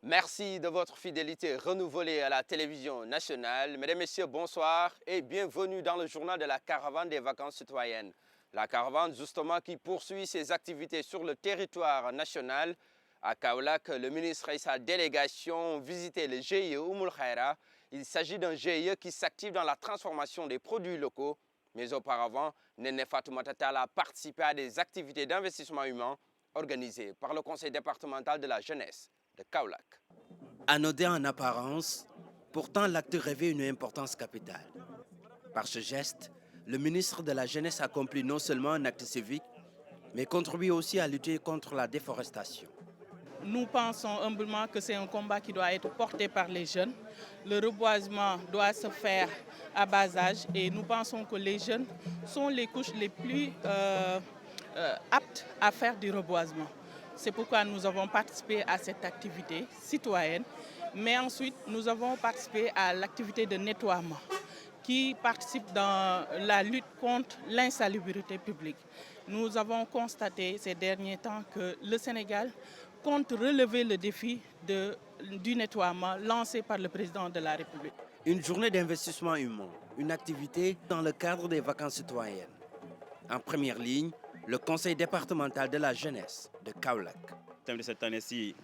Merci de votre fidélité renouvelée à la télévision nationale. Mesdames, Messieurs, bonsoir et bienvenue dans le journal de la caravane des vacances citoyennes. La caravane, justement, qui poursuit ses activités sur le territoire national. À Kaolack, le ministre et sa délégation ont visité le GIE Oumoul Khaira. Il s'agit d'un GIE qui s'active dans la transformation des produits locaux. Mais auparavant, Néné Fatoumata Tall a participé à des activités d'investissement humain organisées par le conseil départemental de la jeunesse de Kaolack. Anodin en apparence, pourtant l'acte revêt une importance capitale. Par ce geste, le ministre de la Jeunesse accomplit non seulement un acte civique, mais contribue aussi à lutter contre la déforestation. Nous pensons humblement que c'est un combat qui doit être porté par les jeunes. Le reboisement doit se faire à bas âge et nous pensons que les jeunes sont les couches les plus aptes à faire du reboisement. C'est pourquoi nous avons participé à cette activité citoyenne, mais ensuite nous avons participé à l'activité de nettoiement qui participe dans la lutte contre l'insalubrité publique. Nous avons constaté ces derniers temps que le Sénégal compte relever le défi du nettoiement lancé par le président de la République. Une journée d'investissement humain, une activité dans le cadre des vacances citoyennes. En première ligne, le conseil départemental de la jeunesse de Kaolack. Le thème de cette année-ci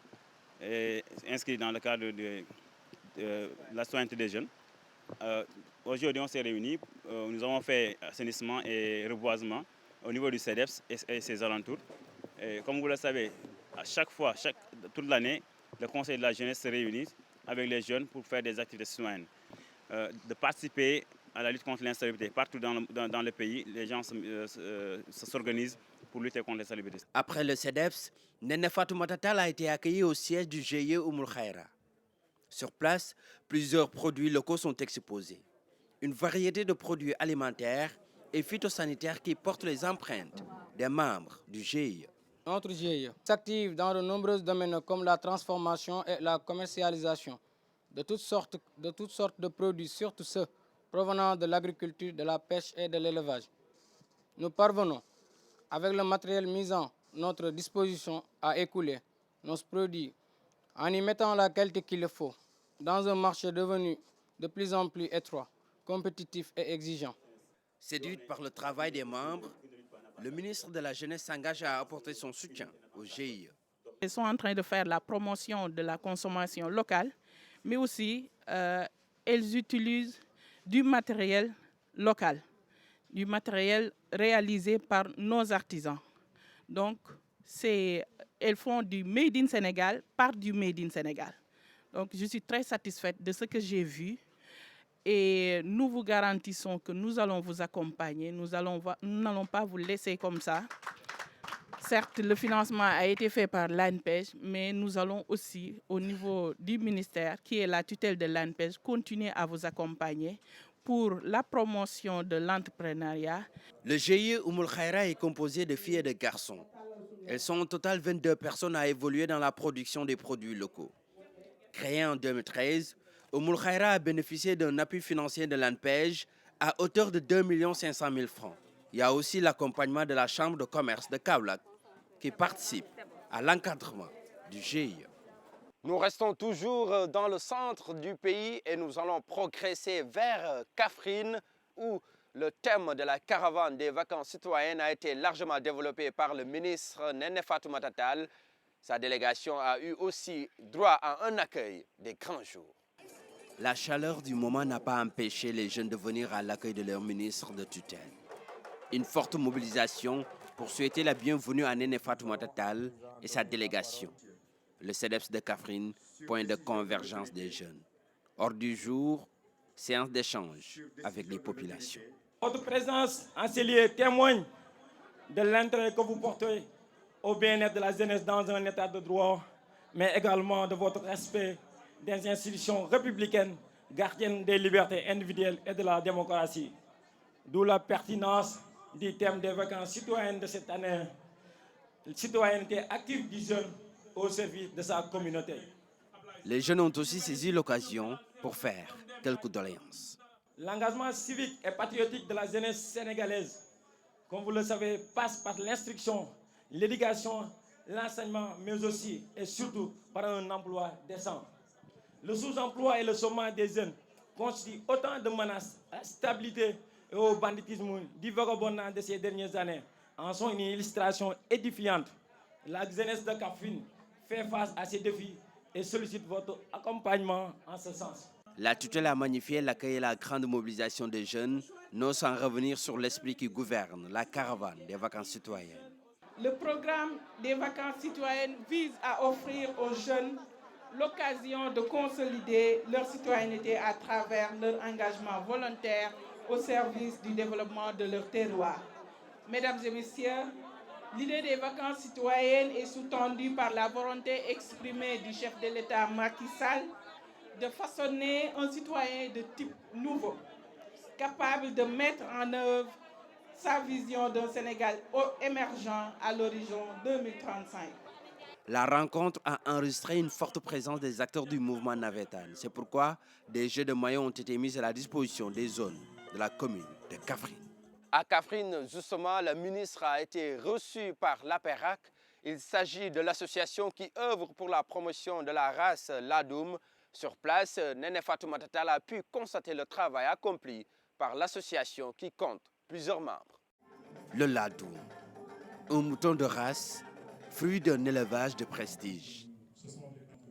est inscrit dans le cadre de la citoyenneté des jeunes. Aujourd'hui, on s'est réunis, nous avons fait assainissement et reboisement au niveau du CEDEPS et ses alentours. Et comme vous le savez, à chaque fois, toute l'année, le conseil de la jeunesse se réunit avec les jeunes pour faire des activités citoyennes. De participer à la lutte contre l'insalubrité. Partout dans le pays, les gens s'organisent pour lutter contre l'insalubrité. Après le CEDEPS, Néné Fatoumata Tall a été accueilli au siège du GIE Oumoul Khaira. Sur place, plusieurs produits locaux sont exposés. Une variété de produits alimentaires et phytosanitaires qui portent les empreintes des membres du GIE. Notre GIE s'active dans de nombreux domaines comme la transformation et la commercialisation de toutes sortes de produits, surtout ceux provenant de l'agriculture, de la pêche et de l'élevage. Nous parvenons, avec le matériel mis à notre disposition, à écouler nos produits en y mettant la qualité qu'il faut dans un marché devenu de plus en plus étroit, compétitif et exigeant. Séduite par le travail des membres, le ministre de la Jeunesse s'engage à apporter son soutien au GIE. Ils sont en train de faire la promotion de la consommation locale, mais aussi elles utilisent du matériel local, du matériel réalisé par nos artisans. Donc, elles font du Made in Sénégal par du Made in Sénégal. Donc, je suis très satisfaite de ce que j'ai vu et nous vous garantissons que nous allons vous accompagner. Nous n'allons pas vous laisser comme ça. Certes, le financement a été fait par l'ANPEJ, mais nous allons aussi, au niveau du ministère, qui est la tutelle de l'ANPEJ, continuer à vous accompagner pour la promotion de l'entrepreneuriat. Le GIE Oumoul Khaira est composé de filles et de garçons. Elles sont au total 22 personnes à évoluer dans la production des produits locaux. Créé en 2013, Oumoul Khaira a bénéficié d'un appui financier de l'ANPEJ à hauteur de 2 500 000 francs. Il y a aussi l'accompagnement de la Chambre de commerce de Kaolack qui participe à l'encadrement du GIE. Nous restons toujours dans le centre du pays et nous allons progresser vers Kaffrine où le thème de la caravane des vacances citoyennes a été largement développé par le ministre Néné Fatoumata Tall. Sa délégation a eu aussi droit à un accueil des grands jours. La chaleur du moment n'a pas empêché les jeunes de venir à l'accueil de leur ministre de tutelle. Une forte mobilisation pour souhaiter la bienvenue à Néné Fatoumata Tall et sa délégation. Le CEDEPS de Kaffrine, point de convergence des jeunes. Hors du jour, séance d'échange avec les populations. Votre présence en ces lieux témoigne de l'intérêt que vous portez au bien-être de la jeunesse dans un état de droit, mais également de votre respect des institutions républicaines, gardiennes des libertés individuelles et de la démocratie. D'où la pertinence du thème des vacances citoyennes de cette année, citoyenneté active du jeune au service de sa communauté. Les jeunes ont aussi saisi l'occasion pour faire quelques doléances. L'engagement civique et patriotique de la jeunesse sénégalaise comme vous le savez, passe par l'instruction, l'éducation, l'enseignement, mais aussi et surtout par un emploi décent. Le sous-emploi et le chômage des jeunes constituent autant de menaces à la stabilité et au banditisme du vagabondage de ces dernières années. En sont une illustration édifiante. La jeunesse de Kaffrine fait face à ces défis et sollicite votre accompagnement en ce sens. La tutelle a magnifié l'accueil et la grande mobilisation des jeunes, non sans revenir sur l'esprit qui gouverne la caravane des vacances citoyennes. Le programme des vacances citoyennes vise à offrir aux jeunes l'occasion de consolider leur citoyenneté à travers leur engagement volontaire au service du développement de leur terroir. Mesdames et messieurs, l'idée des vacances citoyennes est sous-tendue par la volonté exprimée du chef de l'État Macky Sall de façonner un citoyen de type nouveau, capable de mettre en œuvre sa vision d'un Sénégal émergent à l'horizon 2035. La rencontre a enregistré une forte présence des acteurs du mouvement Navétane. C'est pourquoi des jeux de maillots ont été mis à la disposition des zones de la commune de Kaffrine. À Kaffrine, justement, le ministre a été reçu par l'APERAC. Il s'agit de l'association qui œuvre pour la promotion de la race Ladoum. Sur place, Néné Fatoumata Tall a pu constater le travail accompli par l'association qui compte plusieurs membres. Le Ladoum, un mouton de race, fruit d'un élevage de prestige.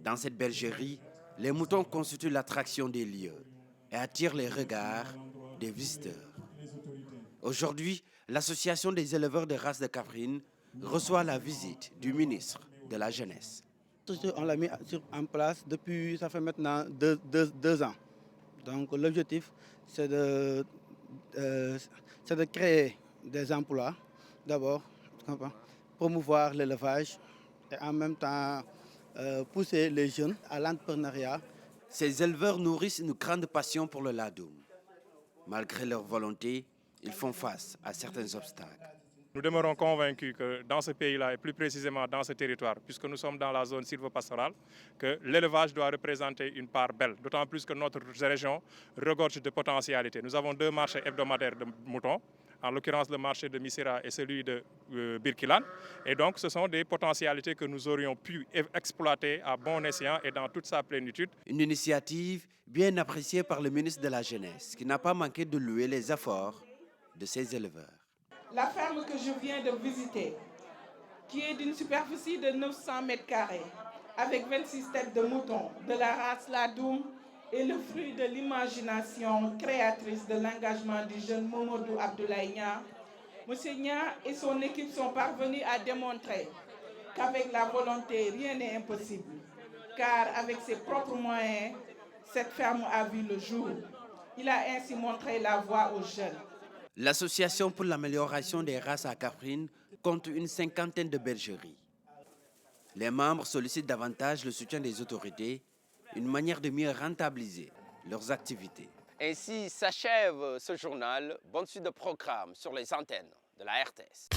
Dans cette bergerie, les moutons constituent l'attraction des lieux et attirent les regards des visiteurs. Aujourd'hui, l'association des éleveurs de race de Kaffrine reçoit la visite du ministre de la Jeunesse. On l'a mis en place depuis, ça fait maintenant deux ans. Donc l'objectif, c'est de créer des emplois, d'abord, promouvoir l'élevage et en même temps pousser les jeunes à l'entrepreneuriat. Ces éleveurs nourrissent une grande passion pour le Ladoum. Malgré leur volonté, ils font face à certains obstacles. Nous demeurons convaincus que dans ce pays-là, et plus précisément dans ce territoire, puisque nous sommes dans la zone sylvopastorale, que l'élevage doit représenter une part belle, d'autant plus que notre région regorge de potentialités. Nous avons 2 marchés hebdomadaires de moutons, en l'occurrence le marché de Missira et celui de Birkilan. Et donc ce sont des potentialités que nous aurions pu exploiter à bon escient et dans toute sa plénitude. Une initiative bien appréciée par le ministre de la Jeunesse, qui n'a pas manqué de louer les efforts de ces éleveurs. La ferme que je viens de visiter, qui est d'une superficie de 900 mètres carrés, avec 26 têtes de moutons de la race Ladoum, est le fruit de l'imagination créatrice de l'engagement du jeune Momodou Abdoulaye Nia. Monsieur Nia et son équipe sont parvenus à démontrer qu'avec la volonté, rien n'est impossible. Car avec ses propres moyens, cette ferme a vu le jour. Il a ainsi montré la voie aux jeunes. L'Association pour l'amélioration des races à Kaffrine compte une 50aine de bergeries. Les membres sollicitent davantage le soutien des autorités, une manière de mieux rentabiliser leurs activités. Ainsi s'achève ce journal. Bonne suite de programme sur les antennes de la RTS.